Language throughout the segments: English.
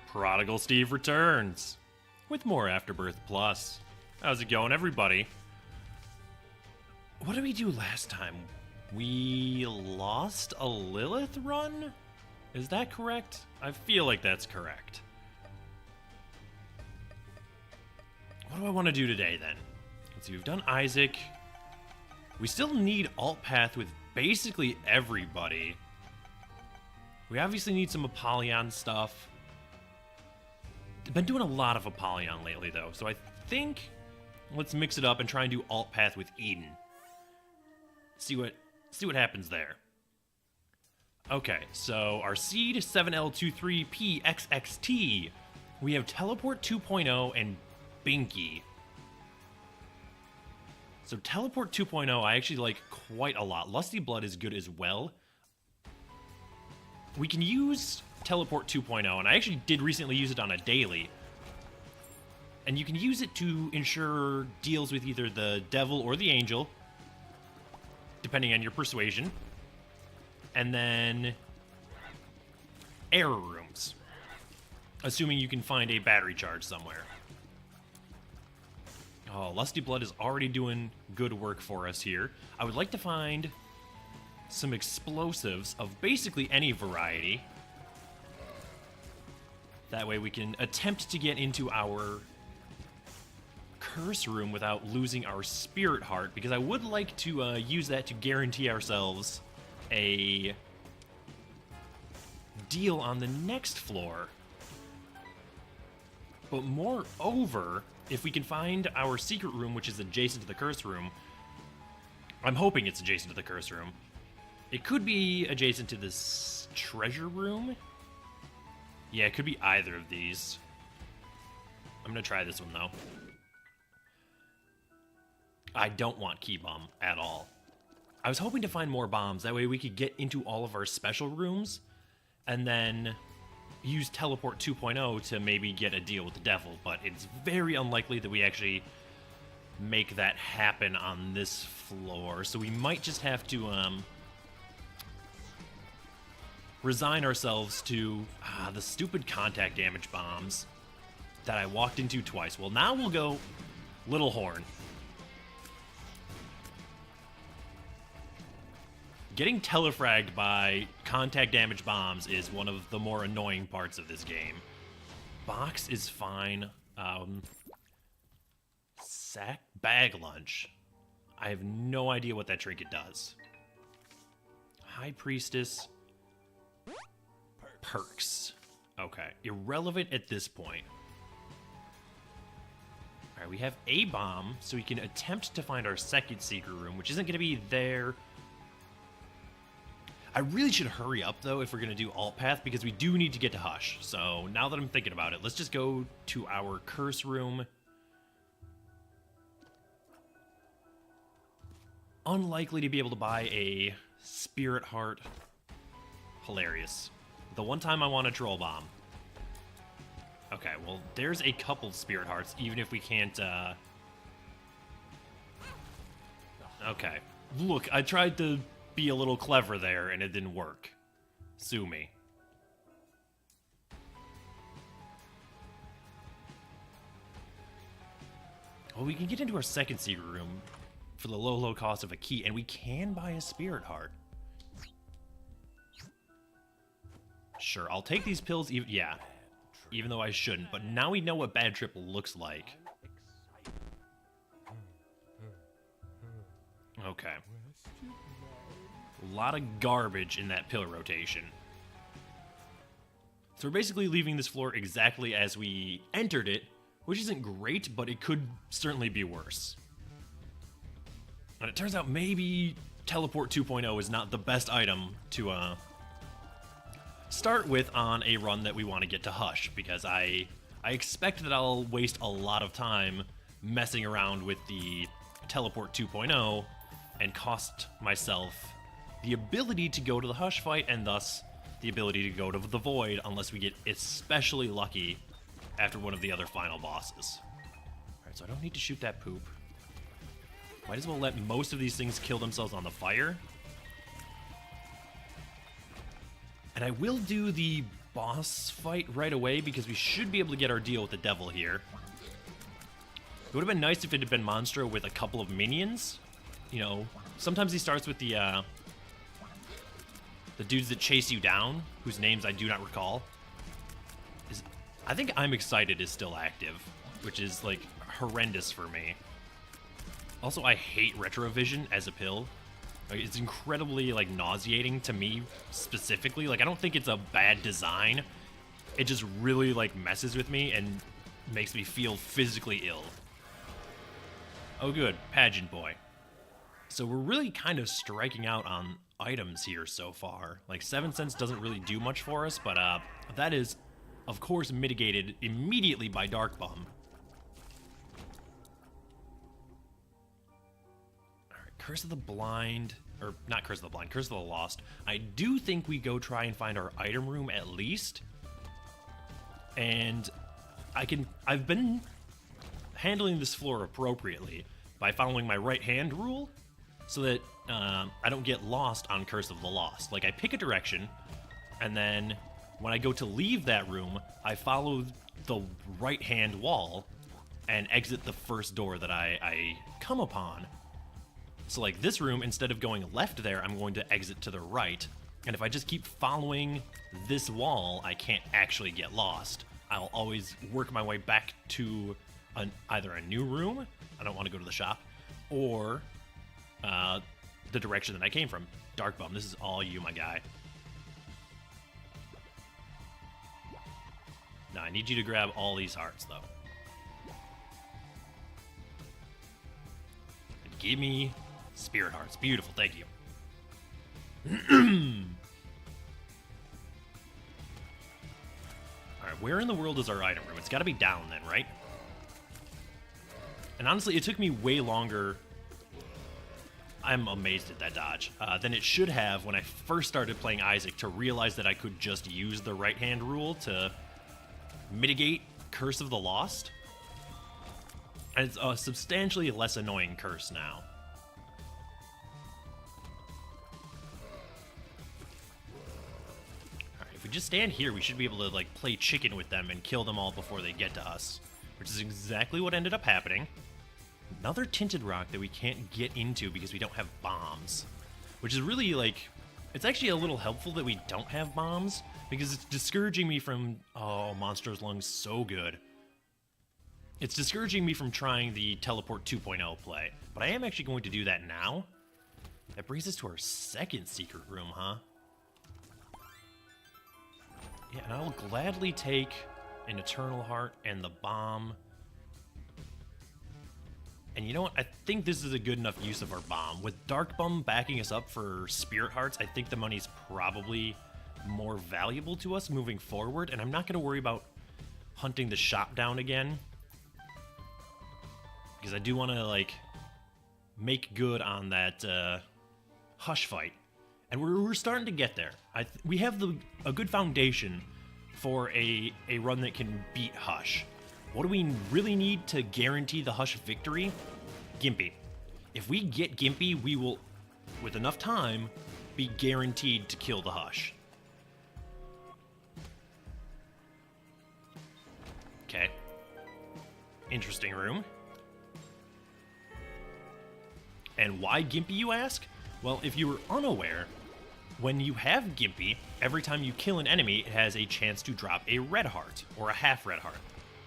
Prodigal Steve returns with more Afterbirth Plus. How's it going, everybody? What did we do last time? We lost a Lilith run? Is that correct? I feel like that's correct. What do I want to do today, then? Let's see, we've done Isaac. We still need alt path with basically everybody. We obviously need some Apollyon stuff. I've been doing a lot of Apollyon lately, though, so I think let's mix it up and try and do alt path with Eden. See what happens there. Okay, so our seed 7L23 PXXT. We have Teleport 2.0 and Binky. So Teleport 2.0 I actually like quite a lot. Lusty Blood is good as well. We can use Teleport 2.0, and I actually did recently use it on a daily. And you can use it to ensure deals with either the devil or the angel, depending on your persuasion. And then error rooms, assuming you can find a battery charge somewhere. Oh, Lusty Blood is already doing good work for us here. I would like to find some explosives of basically any variety. That way we can attempt to get into our curse room without losing our spirit heart, because I would like to use that to guarantee ourselves a deal on the next floor. But moreover, if we can find our secret room, which is adjacent to the curse room, I'm hoping it's adjacent to the curse room. It could be adjacent to this treasure room. Yeah, it could be either of these. I'm gonna try this one, though. I don't want Key Bomb at all. I was hoping to find more bombs. That way we could get into all of our special rooms and then use Teleport 2.0 to maybe get a deal with the devil. But it's very unlikely that we actually make that happen on this floor. So we might just have to resign ourselves to the stupid contact damage bombs that I walked into twice. Well, now we'll go Little Horn. Getting telefragged by contact damage bombs is one of the more annoying parts of this game. Box is fine. Sack bag lunch. I have no idea what that trinket does. High Priestess. Perks. Okay, irrelevant at this point. Alright, we have a bomb, so we can attempt to find our second secret room, which isn't going to be there. I really should hurry up, though, if we're going to do alt path, because we do need to get to Hush. So now that I'm thinking about it, let's just go to our curse room. Unlikely to be able to buy a spirit heart. Hilarious. The one time I want a troll bomb. Okay, well, there's a couple spirit hearts, even if we can't, Okay. Look, I tried to be a little clever there, and it didn't work. Sue me. Well, we can get into our second secret room for the low cost of a key, and we can buy a spirit heart. Sure, I'll take these pills, even though I shouldn't, but now we know what bad trip looks like. Okay. A lot of garbage in that pill rotation. So we're basically leaving this floor exactly as we entered it, which isn't great, but it could certainly be worse. And it turns out maybe Teleport 2.0 is not the best item to start with on a run that we want to get to Hush, because I expect that I'll waste a lot of time messing around with the Teleport 2.0 and cost myself the ability to go to the Hush fight, and thus the ability to go to the Void, unless we get especially lucky after one of the other final bosses. Alright, so I don't need to shoot that poop. Might as well let most of these things kill themselves on the fire. And I will do the boss fight right away because we should be able to get our deal with the devil here. It would have been nice if it had been Monstro with a couple of minions. You know, sometimes he starts with the dudes that chase you down, whose names I do not recall. I think I'm Excited is still active, which is, like, horrendous for me. Also, I hate Retrovision as a pill. Like, it's incredibly, like, nauseating to me specifically. Like, I don't think it's a bad design. It just really, like, messes with me and makes me feel physically ill. Oh, good. Pageant boy. So we're really kind of striking out on items here so far. Like, 7 cents doesn't really do much for us, but that is, of course, mitigated immediately by Dark Bum. Alright, Curse of the Blind, or not Curse of the Blind, Curse of the Lost. I do think we go try and find our item room at least. And I've been handling this floor appropriately by following my right hand rule so that I don't get lost on Curse of the Lost. Like, I pick a direction, and then when I go to leave that room, I follow the right hand wall and exit the first door that I come upon. So, like, this room, instead of going left there, I'm going to exit to the right. And if I just keep following this wall, I can't actually get lost. I'll always work my way back to either a new room, I don't want to go to the shop, or the direction that I came from. Dark Bum, this is all you, my guy. Now, I need you to grab all these hearts, though. And give me spirit hearts. Beautiful, thank you. Alright, where in the world is our item room? It's got to be down then, right? And honestly, it took me way longer, I'm amazed at that dodge, than it should have when I first started playing Isaac to realize that I could just use the right-hand rule to mitigate Curse of the Lost. And it's a substantially less annoying curse now. Alright, if we just stand here, we should be able to, like, play chicken with them and kill them all before they get to us. Which is exactly what ended up happening. Another tinted rock that we can't get into because we don't have bombs. Which is really, like, it's actually a little helpful that we don't have bombs, because it's discouraging me from, oh, Monstro's Lung's so good. It's discouraging me from trying the Teleport 2.0 play, but I am actually going to do that now. That brings us to our second secret room, huh? Yeah, and I'll gladly take an Eternal Heart and the bomb. And you know what? I think this is a good enough use of our bomb. With Dark Bum backing us up for Spirit Hearts, I think the money's probably more valuable to us moving forward, and I'm not going to worry about hunting the shop down again. Because I do want to, like, make good on that Hush fight. And we're starting to get there. We have a good foundation for a run that can beat Hush. What do we really need to guarantee the Hush victory? Gimpy. If we get Gimpy, we will, with enough time, be guaranteed to kill the Hush. Okay. Interesting room. And why Gimpy, you ask? Well, if you were unaware, when you have Gimpy, every time you kill an enemy, it has a chance to drop a red heart, or a half red heart.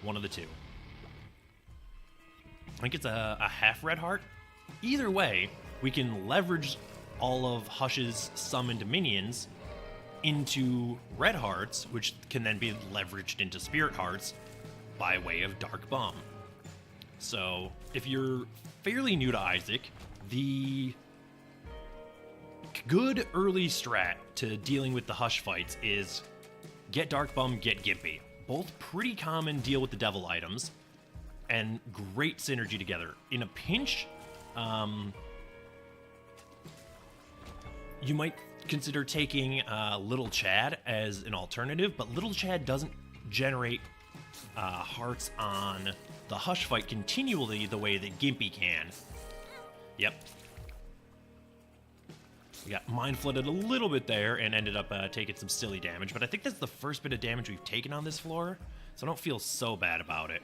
One of the two. I think it's a half red heart. Either way, we can leverage all of Hush's summoned minions into red hearts, which can then be leveraged into spirit hearts by way of Dark Bum. So, if you're fairly new to Isaac, the good early strat to dealing with the Hush fights is get Dark Bum, get Gimpy. Both pretty common deal with the devil items, and great synergy together. In a pinch, you might consider taking Little Chad as an alternative, but Little Chad doesn't generate hearts on the Hush fight continually the way that Gimpy can. Yep. We got mind flooded a little bit there and ended up taking some silly damage, but I think that's the first bit of damage we've taken on this floor, so I don't feel so bad about it.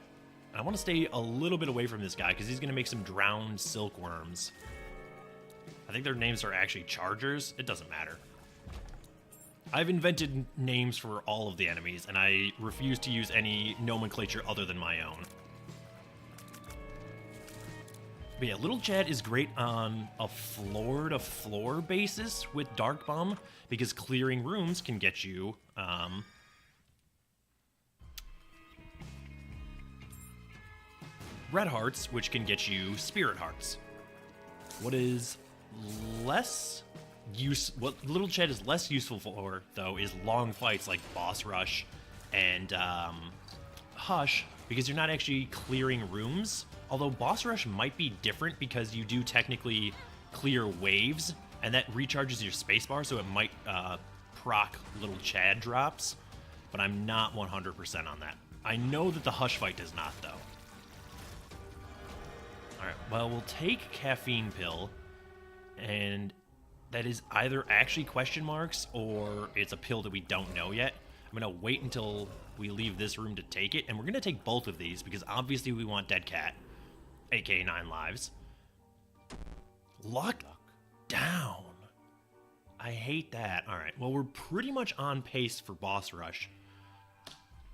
I want to stay a little bit away from this guy because he's going to make some drowned silkworms. I think their names are actually chargers. It doesn't matter. I've invented names for all of the enemies, and I refuse to use any nomenclature other than my own. But yeah, Little Chad is great on a floor-to-floor basis with Dark Bomb, because clearing rooms can get you, Red Hearts, which can get you Spirit Hearts. What Little Chad is less useful for, though, is long fights like Boss Rush and Hush, because you're not actually clearing rooms. Although Boss Rush might be different because you do technically clear waves, and that recharges your spacebar, so it might proc Little Chad drops, but I'm not 100% on that. I know that the Hush fight does not, though. Alright, well, we'll take Caffeine Pill, and that is either actually question marks or it's a pill that we don't know yet. I'm going to wait until we leave this room to take it, and we're going to take both of these because obviously we want Dead Cat, aka 9 lives. Lock down. I hate that. Alright, well, we're pretty much on pace for Boss Rush,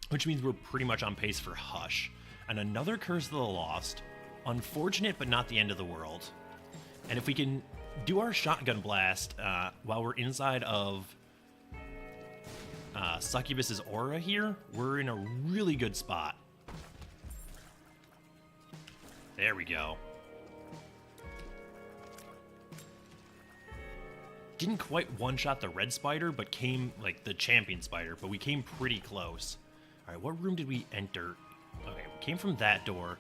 which means we're pretty much on pace for Hush. And another Curse of the Lost. Unfortunate, but not the end of the world. And if we can do our shotgun blast while we're inside of Succubus's aura here, we're in a really good spot. There we go. Didn't quite one-shot the red spider, but came, like, the champion spider, but we came pretty close. Alright, what room did we enter? Okay, we came from that door.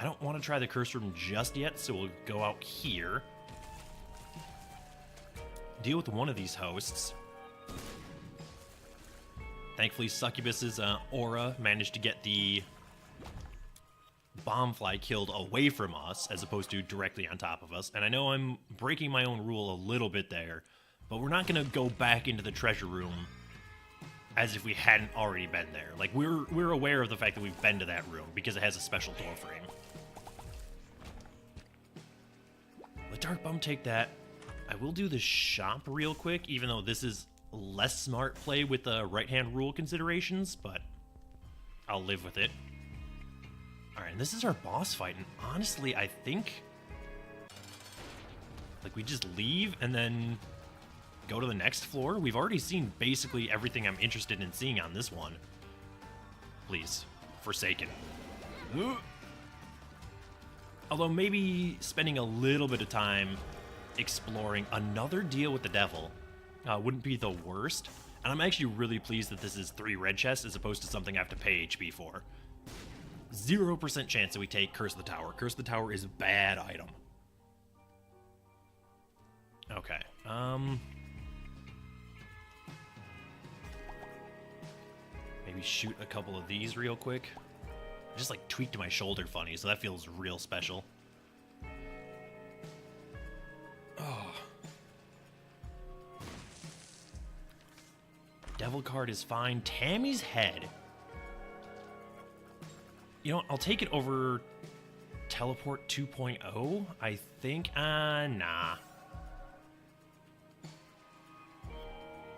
I don't want to try the curse room just yet, so we'll go out here. Deal with one of these hosts. Thankfully, Succubus's aura managed to get the bombfly killed away from us, as opposed to directly on top of us. And I know I'm breaking my own rule a little bit there, but we're not going to go back into the treasure room as if we hadn't already been there. Like, we're aware of the fact that we've been to that room because it has a special door frame. Let Dark Bomb take that. I will do the shop real quick, even though this is less smart play with the right-hand rule considerations, but I'll live with it. Alright, and this is our boss fight, and honestly, I think, like, we just leave and then go to the next floor. We've already seen basically everything I'm interested in seeing on this one. Please, Forsaken. Although maybe spending a little bit of time exploring another deal with the devil wouldn't be the worst. And I'm actually really pleased that this is 3 red chests as opposed to something I have to pay HP for. 0% chance that we take Curse of the Tower. Curse of the Tower is a bad item. Okay. Maybe shoot a couple of these real quick. I just, like, tweaked my shoulder funny, so that feels real special. Oh. Devil card is fine. Tammy's head. You know what? I'll take it over Teleport 2.0, I think. Nah.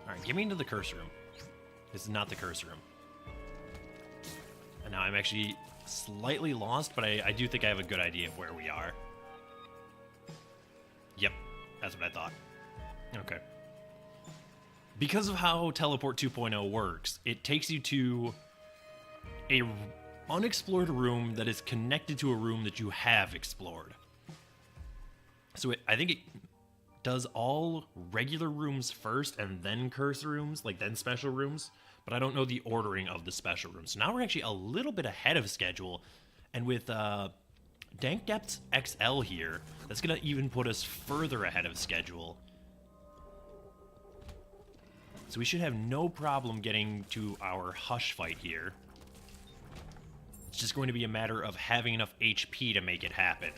Alright, get me into the curse room. This is not the curse room. And now I'm actually slightly lost, but I do think I have a good idea of where we are. Yep, that's what I thought. Okay. Because of how Teleport 2.0 works, it takes you to a unexplored room that is connected to a room that you have explored. So I think it does all regular rooms first and then curse rooms, like then special rooms, but I don't know the ordering of the special rooms. So now we're actually a little bit ahead of schedule, and with Dank Depths XL here, that's going to even put us further ahead of schedule. So we should have no problem getting to our Hush fight here. It's just going to be a matter of having enough HP to make it happen.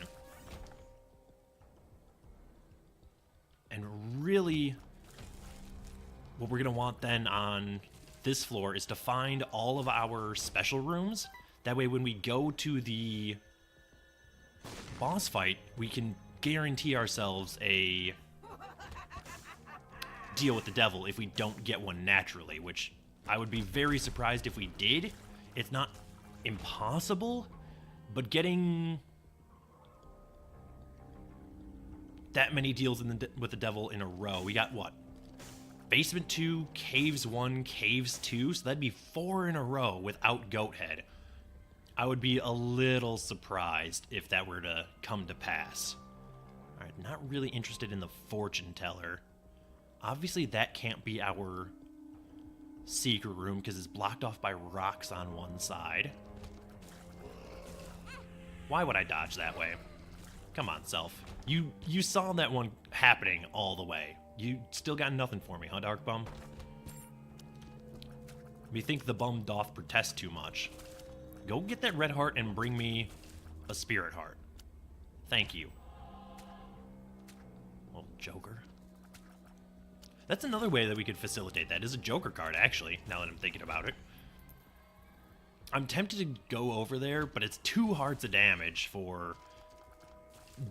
And really, what we're going to want then on this floor is to find all of our special rooms. That way when we go to the boss fight, we can guarantee ourselves a deal with the devil if we don't get one naturally, which I would be very surprised if we did. It's not impossible, but getting that many deals with the devil in a row, we got what? Basement 2, Caves 1, Caves 2, so that'd be 4 in a row without Goathead. I would be a little surprised if that were to come to pass. Alright, not really interested in the fortune teller. Obviously that can't be our secret room because it's blocked off by rocks on one side. Why would I dodge that way? Come on, self. You saw that one happening all the way. You still got nothing for me, huh, Dark Bum? Methinks the bum doth protest too much. Go get that red heart and bring me a spirit heart. Thank you. Little Joker. That's another way that we could facilitate that, is a Joker card, actually, now that I'm thinking about it. I'm tempted to go over there, but it's 2 hearts of damage for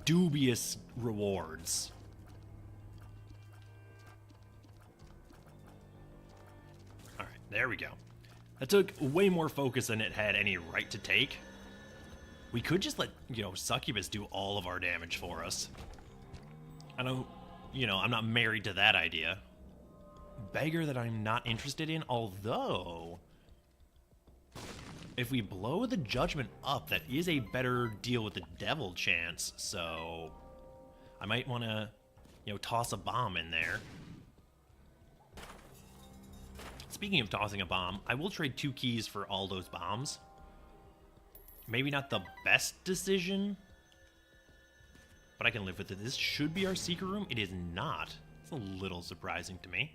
dubious rewards. Alright, there we go. That took way more focus than it had any right to take. We could just let, Succubus do all of our damage for us. I don't, I'm not married to that idea. Beggar that I'm not interested in, although if we blow the judgment up, that is a better deal with the devil chance, so I might want to, toss a bomb in there. Speaking of tossing a bomb, I will trade 2 keys for all those bombs. Maybe not the best decision, but I can live with it. This should be our secret room. It is not. It's a little surprising to me.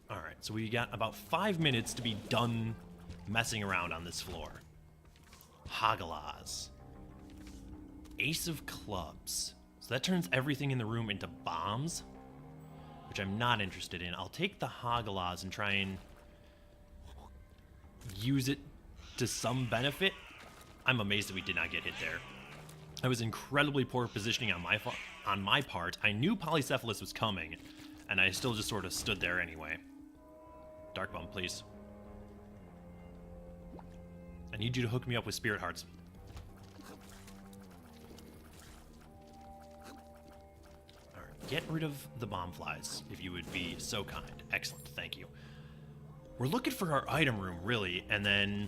Alright, so we got about 5 minutes to be done messing around on this floor. Hagalaz. Ace of Clubs. So that turns everything in the room into bombs, which I'm not interested in. I'll take the Hagalaz and try and use it to some benefit. I'm amazed that we did not get hit there. I was incredibly poor positioning on my part. I knew Polycephalus was coming, and I still just sort of stood there anyway. Dark Bum, please. I need you to hook me up with Spirit Hearts. Alright, get rid of the bomb flies, if you would be so kind. Excellent, thank you. We're looking for our item room, really, and then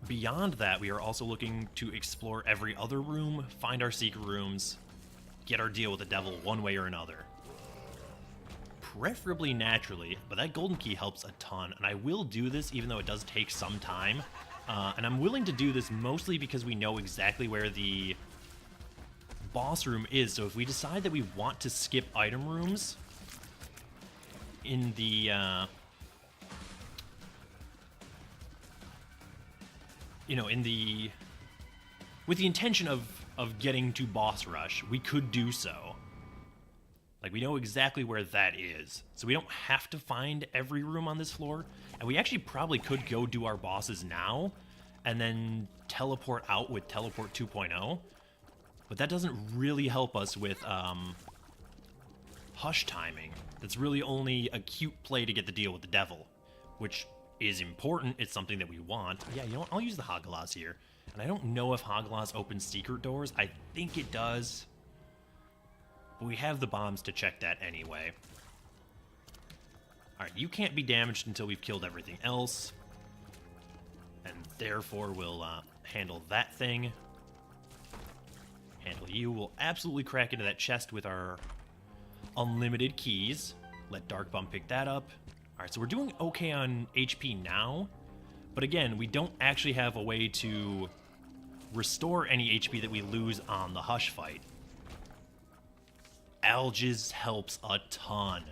beyond that, we are also looking to explore every other room, find our secret rooms, get our deal with the devil one way or another. Preferably naturally, but that golden key helps a ton, and I will do this even though it does take some time. And I'm willing to do this mostly because we know exactly where the boss room is, so if we decide that we want to skip item rooms in the with the intention of getting to boss rush, we could do so. Like, we know exactly where that is, so we don't have to find every room on this floor, and we actually probably could go do our bosses now, and then teleport out with Teleport 2.0, but that doesn't really help us with hush timing. That's really only a cute play to get the deal with the devil, which is important. It's something that we want. Yeah, you know what? I'll use the Hagalaz here. And I don't know if Hagalaz opens secret doors. I think it does. But we have the bombs to check that anyway. Alright, you can't be damaged until we've killed everything else. And therefore, we'll handle that thing. Handle you. We'll absolutely crack into that chest with our unlimited keys. Let Dark Bum pick that up. Alright, so we're doing okay on HP now. But again, we don't actually have a way to restore any HP that we lose on the Hush fight. Algiz helps a ton.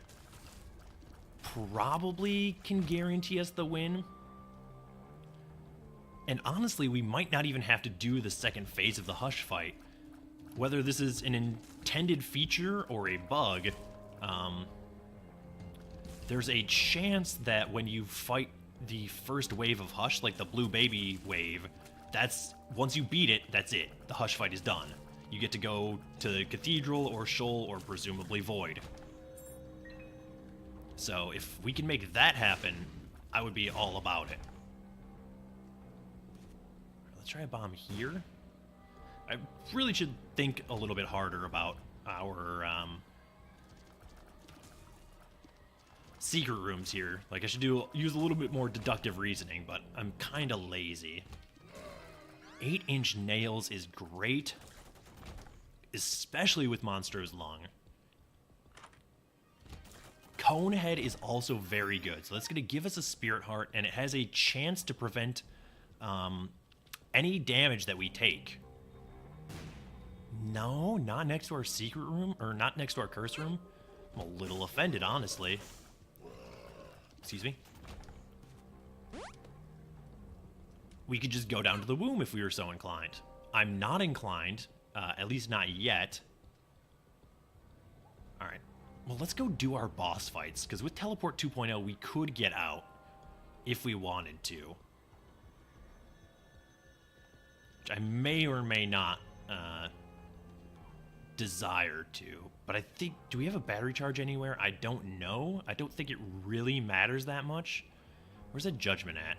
Probably can guarantee us the win. And honestly, we might not even have to do the second phase of the Hush fight. whether this is an intended feature or a bug, there's a chance that when you fight the first wave of Hush, like the blue baby wave, once you beat it, that's it. The Hush fight is done. You get to go to the Cathedral or Shoal or presumably Void. So if we can make that happen, I would be all about it. Let's try a bomb here. I really should think a little bit harder about our secret rooms here. Like, I should use a little bit more deductive reasoning, but I'm kind of lazy. 8-inch nails is great, especially with Monstro's Lung. Conehead is also very good, so that's going to give us a Spirit Heart, and it has a chance to prevent any damage that we take. No, not next to our secret room, or not next to our curse room. I'm a little offended, honestly. Excuse me. We could just go down to the womb if we were so inclined. I'm not inclined, at least not yet. Alright, well, let's go do our boss fights, because with Teleport 2.0, we could get out if we wanted to. Which I may or may not desire to. But I think, do we have a battery charge anywhere? I don't know. I don't think it really matters that much. Where's that judgment at?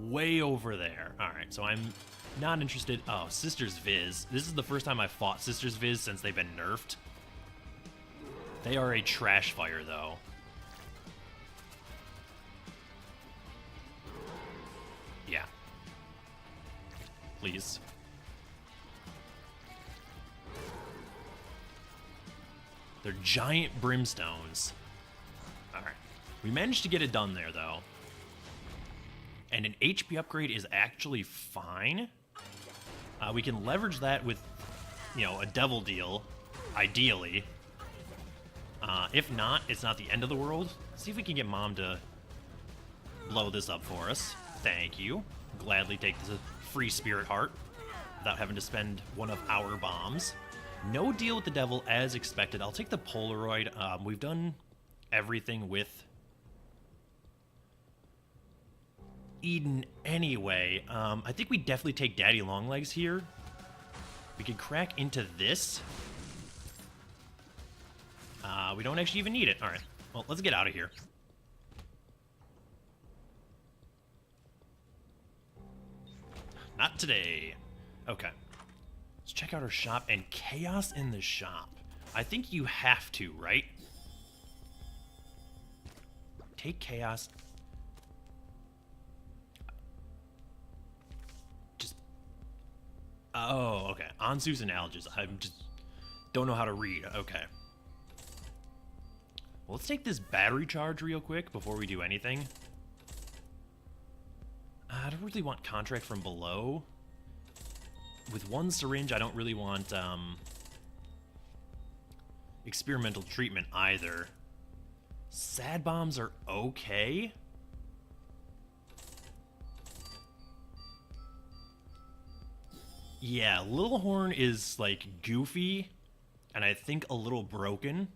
Way over there. Alright, so I'm not interested. Oh, Sisters Viz. This is the first time I've fought Sisters Viz since they've been nerfed. They are a trash fire, though. Yeah. Please. They're giant brimstones. Alright. We managed to get it done there, though. And an HP upgrade is actually fine. We can leverage that with, you know, a devil deal, ideally. If not, it's not the end of the world. See if we can get Mom to blow this up for us. Thank you. Gladly take the free Spirit Heart without having to spend one of our bombs. No deal with the devil as expected. I'll take the Polaroid. We've done everything with Eden anyway. I think we definitely take Daddy Longlegs here. We can crack into this. We don't actually even need it. Alright, well, let's get out of here. Not today. Okay. Let's check out our shop, and chaos in the shop. I think you have to, right? Take chaos. Just... Oh, okay. Ansu's and Alges. I just don't know how to read. Okay. Well, let's take this battery charge real quick before we do anything. I don't really want contract from below. With one syringe, I don't really want experimental treatment either. Sad bombs are okay. Yeah, Little Horn is like goofy, and I think a little broken.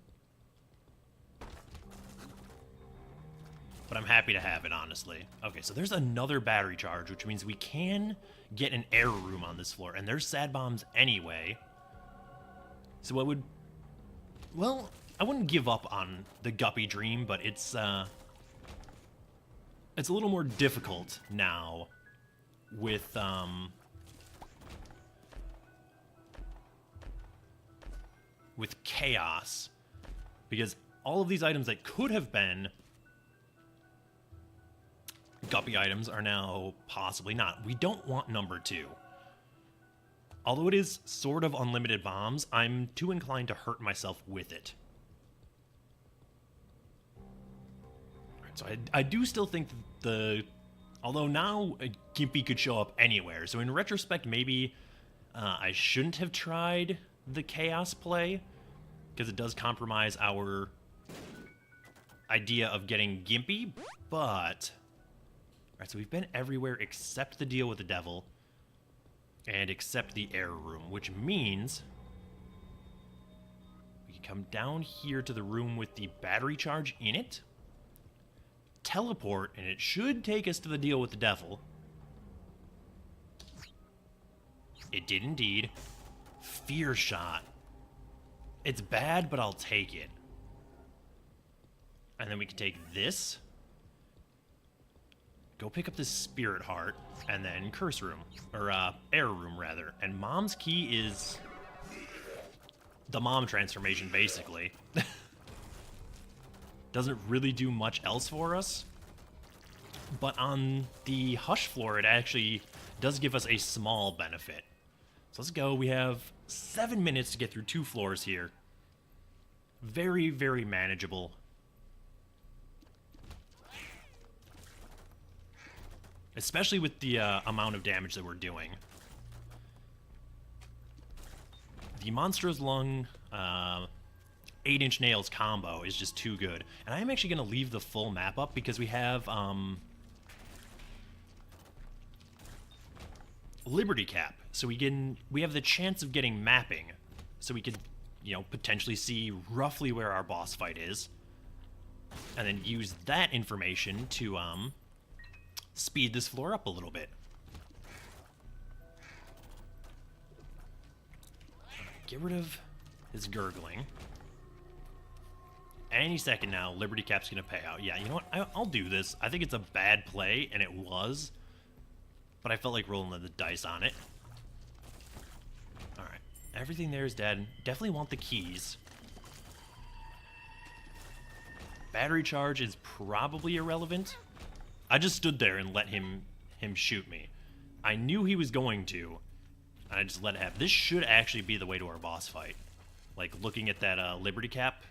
But I'm happy to have it, honestly. Okay, so there's another battery charge, which means we can get an air room on this floor. And there's sad bombs anyway. So I would... Well, I wouldn't give up on the Guppy Dream, but it's a little more difficult now with, with Chaos. Because all of these items that could have been Guppy items are now possibly not. We don't want number 2. Although it is sort of unlimited bombs, I'm too inclined to hurt myself with it. Alright, so I do still think although now a Gimpy could show up anywhere, so in retrospect maybe I shouldn't have tried the Chaos play, because it does compromise our idea of getting Gimpy, but... Alright, so we've been everywhere except the deal with the devil. and accept the error room, which means we can come down here to the room with the battery charge in it, teleport, and it should take us to the deal with the devil. It did indeed. Fear shot. It's bad, but I'll take it. And then we can take this, go pick up this spirit heart, and then curse room, or error room rather. And mom's key is the mom transformation, basically. Doesn't really do much else for us, but on the hush floor, it actually does give us a small benefit. So let's go. We have 7 minutes to get through 2 floors here. Very, very manageable. Especially with the amount of damage that we're doing. The Monster's Lung 8-inch nails combo is just too good. And I am actually going to leave the full map up because we have Liberty Cap. So we have the chance of getting mapping. So we could, you know, potentially see roughly where our boss fight is. And then use that information to speed this floor up a little bit. Get rid of his gurgling. Any second now, Liberty Cap's gonna pay out. Yeah, you know what? I'll do this. I think it's a bad play, and it was. But I felt like rolling the dice on it. Alright. Everything there is dead. Definitely want the keys. Battery charge is probably irrelevant. I just stood there and let him shoot me. I knew he was going to, and I just let it happen. This should actually be the way to our boss fight. Like, looking at that Liberty Cap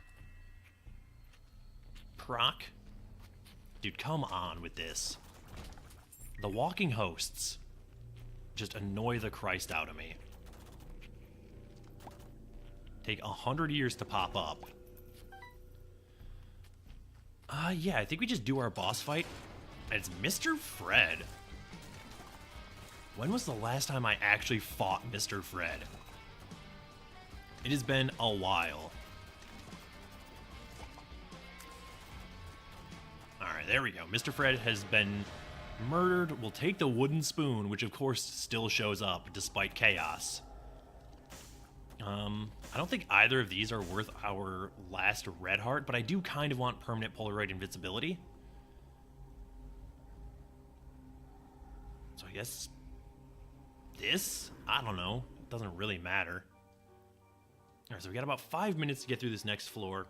proc. Dude, come on with this. The walking hosts just annoy the Christ out of me. Take 100 years to pop up. Yeah, I think we just do our boss fight. And it's Mr. Fred. When was the last time I actually fought Mr. Fred? It has been a while. Alright, there we go. Mr. Fred has been murdered. We'll take the wooden spoon, which of course still shows up despite chaos. I don't think either of these are worth our last red heart, but I do kind of want permanent Polaroid invincibility. So I guess this? I don't know. It doesn't really matter. Alright, so we got about 5 minutes to get through this next floor.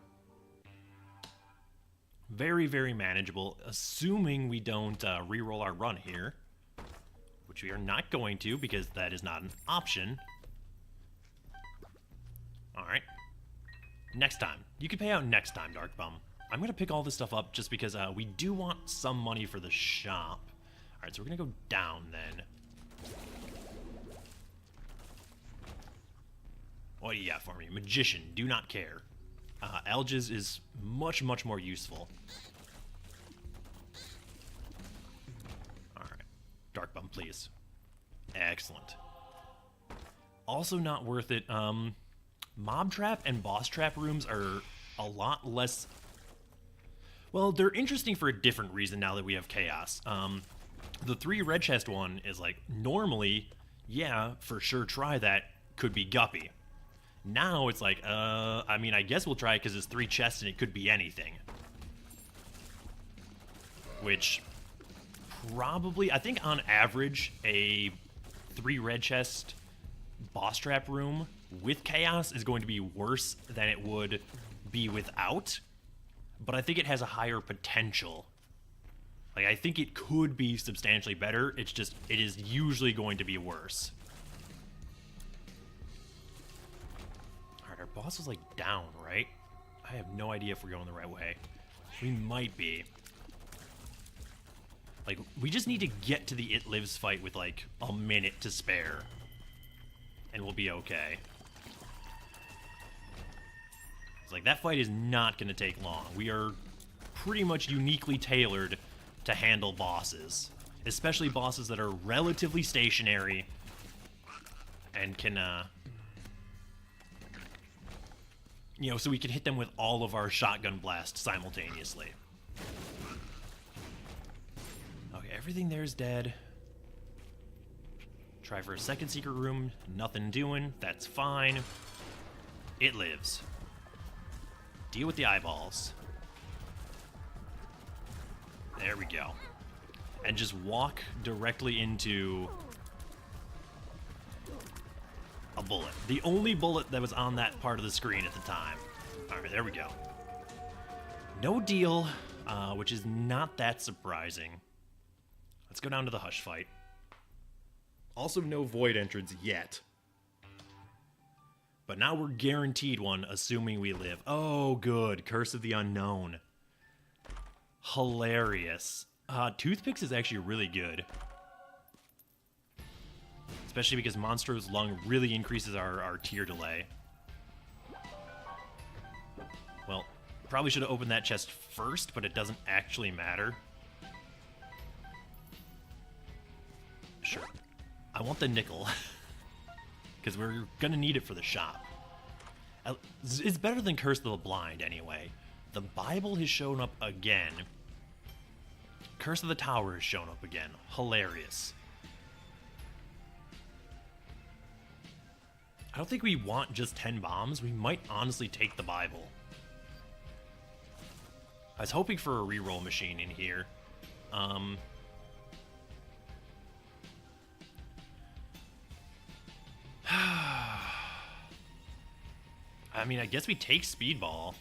Very, very manageable, assuming we don't re-roll our run here. Which we are not going to, because that is not an option. Alright. Next time. You can pay out next time, Dark Bum. I'm going to pick all this stuff up just because we do want some money for the shop. Alright, so we're going to go down then. What do you got for me? Magician, do not care. Algiz is much, much more useful. Alright. Dark Bum, please. Excellent. Also not worth it. Mob Trap and Boss Trap rooms are a lot less... Well, they're interesting for a different reason now that we have Chaos. The 3 red chest one is like, normally, yeah, for sure try that, could be Guppy. Now it's like, I mean, I guess we'll try it because it's 3 chests and it could be anything. Which, probably, I think on average, a 3 red chest boss trap room with Chaos is going to be worse than it would be without. But I think it has a higher potential. Like, I think it could be substantially better. It's just, it is usually going to be worse. Alright, our boss is, like, down, right? I have no idea if we're going the right way. We might be. Like, we just need to get to the It Lives fight with, like, a minute to spare. And we'll be okay. It's like, that fight is not going to take long. We are pretty much uniquely tailored to handle bosses. Especially bosses that are relatively stationary and can, you know, so we can hit them with all of our shotgun blasts simultaneously. Okay, everything there is dead. Try for a second secret room. Nothing doing. That's fine. It lives. Deal with the eyeballs. There we go. And just walk directly into a bullet. The only bullet that was on that part of the screen at the time. Alright, there we go. No deal, which is not that surprising. Let's go down to the Hush fight. Also, no void entrance yet. But now we're guaranteed one, assuming we live. Oh, good. Curse of the Unknown. Hilarious. Toothpicks is actually really good. Especially because Monstro's Lung really increases our tier delay. Well, probably should have opened that chest first, but it doesn't actually matter. Sure. I want the nickel. Because we're going to need it for the shop. It's better than Curse of the Blind, anyway. The Bible has shown up again. Curse of the Tower has shown up again. Hilarious. I don't think we want just 10 bombs. We might honestly take the Bible. I was hoping for a reroll machine in here. I mean, I guess we take Speedball.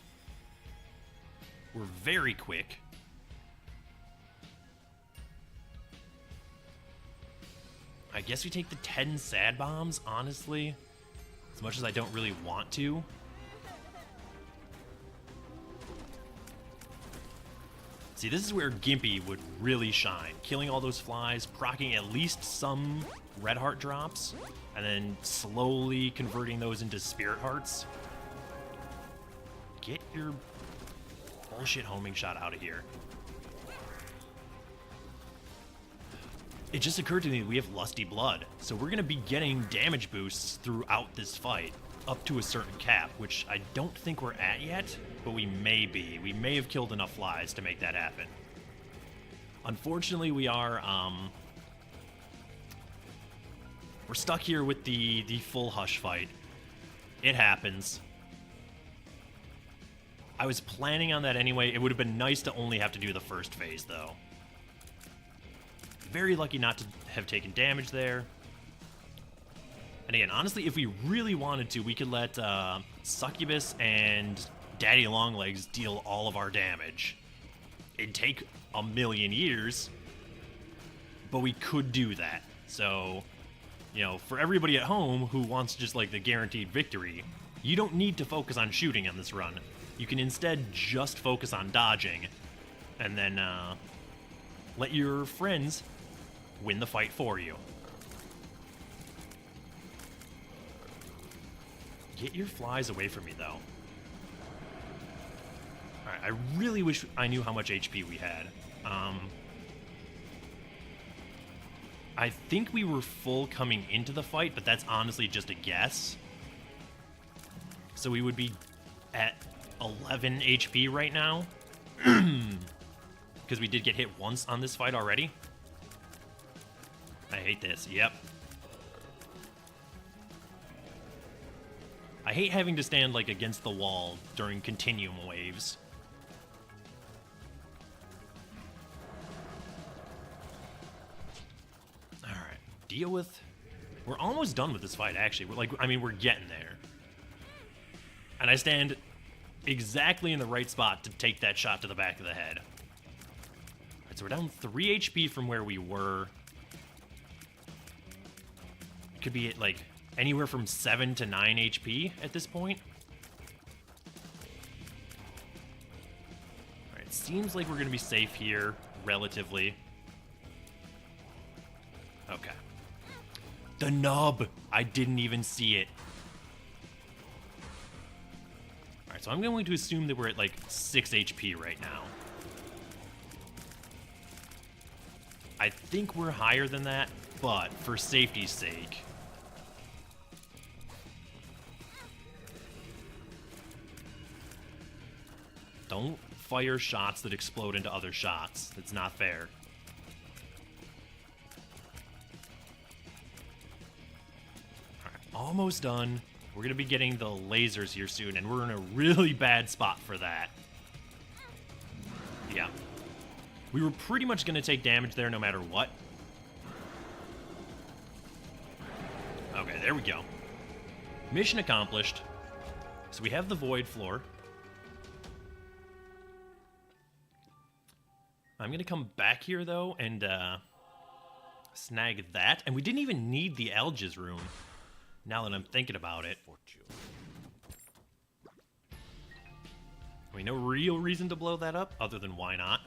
We're very quick. I guess we take the 10 sad bombs, honestly. As much as I don't really want to. See, this is where Gimpy would really shine. Killing all those flies, proccing at least some red heart drops, and then slowly converting those into spirit hearts. Get your bullshit homing shot out of here. It just occurred to me we have Lusty Blood, so we're going to be getting damage boosts throughout this fight, up to a certain cap, which I don't think we're at yet, but we may be. We may have killed enough flies to make that happen. Unfortunately, we are, we're stuck here with the full Hush fight. It happens. I was planning on that anyway. It would have been nice to only have to do the first phase, though. Very lucky not to have taken damage there. And again, honestly, if we really wanted to, we could let Succubus and Daddy Longlegs deal all of our damage. It'd take a million years, but we could do that. So, you know, for everybody at home who wants just like the guaranteed victory, you don't need to focus on shooting on this run. You can instead just focus on dodging, and then let your friends win the fight for you. Get your flies away from me, though. Alright, I really wish I knew how much HP we had. I think we were full coming into the fight, but that's honestly just a guess. So we would be at 11 HP right now. Because we did get hit once on this fight already. I hate this. Yep. I hate having to stand, like, against the wall during continuum waves. Alright. Deal with... We're almost done with this fight, actually. We're, like, I mean, we're getting there. And I stand exactly in the right spot to take that shot to the back of the head. Alright, so we're down 3 HP from where we were. Could be at, like, anywhere from 7 to 9 HP at this point. Alright, seems like we're going to be safe here, relatively. Okay. The nub! I didn't even see it. Alright, so I'm going to assume that we're at, like, 6 HP right now. I think we're higher than that, but for safety's sake, Don't fire shots that explode into other shots. That's not fair. Alright, almost done. We're going to be getting the lasers here soon, and we're in a really bad spot for that. Yeah. We were pretty much going to take damage there no matter what. Okay, there we go. Mission accomplished. So we have the void floor. I'm going to come back here, though, and snag that. And we didn't even need the Alges room, now that I'm thinking about it. I mean, no real reason to blow that up, other than why not.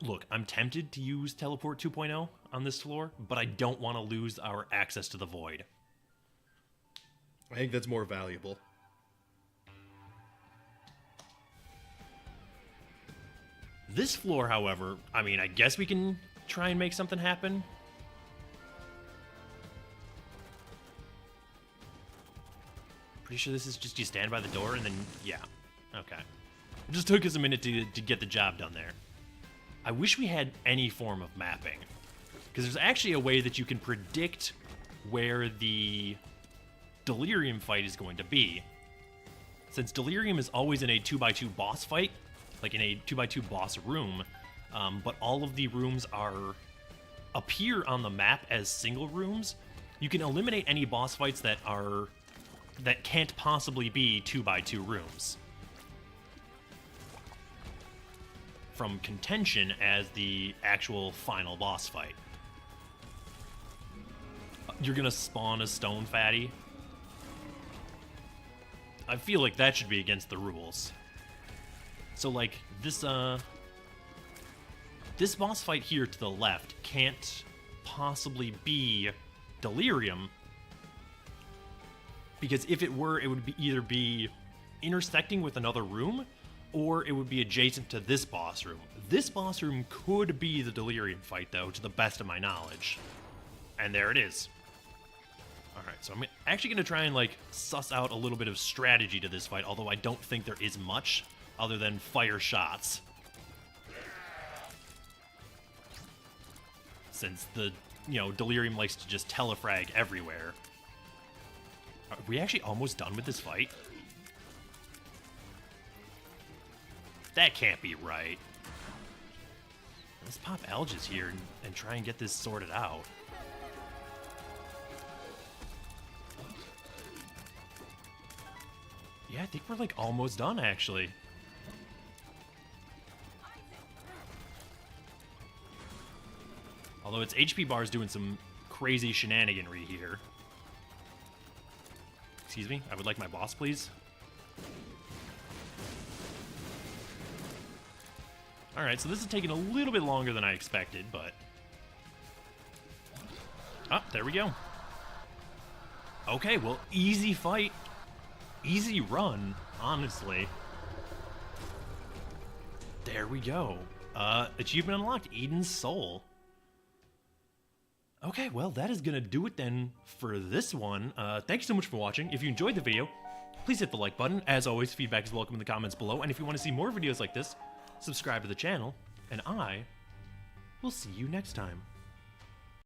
Look, I'm tempted to use Teleport 2.0 on this floor, but I don't want to lose our access to the void. I think that's more valuable. This floor, however, I mean, I guess we can try and make something happen. Pretty sure this is just you stand by the door and then, yeah. Okay. It just took us a minute to get the job done there. I wish we had any form of mapping, because there's actually a way that you can predict where the Delirium fight is going to be. Since Delirium is always in a 2x2 boss fight, like in a 2x2 boss room, but all of the rooms appear on the map as single rooms, you can eliminate any boss fights that can't possibly be 2x2 rooms from contention as the actual final boss fight. You're gonna spawn a stone fatty. I feel like that should be against the rules. So like this boss fight here to the left can't possibly be Delirium, because if it were, it would either be intersecting with another room, or it would be adjacent to this boss room. This boss room could be the Delirium fight, though, to the best of my knowledge. And there it is. Alright, so I'm actually going to try and, like, suss out a little bit of strategy to this fight, although I don't think there is much other than fire shots. Since the, Delirium likes to just telefrag everywhere. Are we actually almost done with this fight? That can't be right. Let's pop Alges here and try and get this sorted out. Yeah, I think we're like almost done, actually. Although its HP bar is doing some crazy shenaniganry here. Excuse me, I would like my boss, please. Alright, so this is taking a little bit longer than I expected, but... Ah, there we go. Okay, well, easy fight. Easy run, honestly. There we go. Achievement unlocked, Eden's Soul. Okay, well, that is gonna do it then for this one. Thank you so much for watching. If you enjoyed the video, please hit the like button. As always, feedback is welcome in the comments below. And if you want to see more videos like this, subscribe to the channel, and I will see you next time.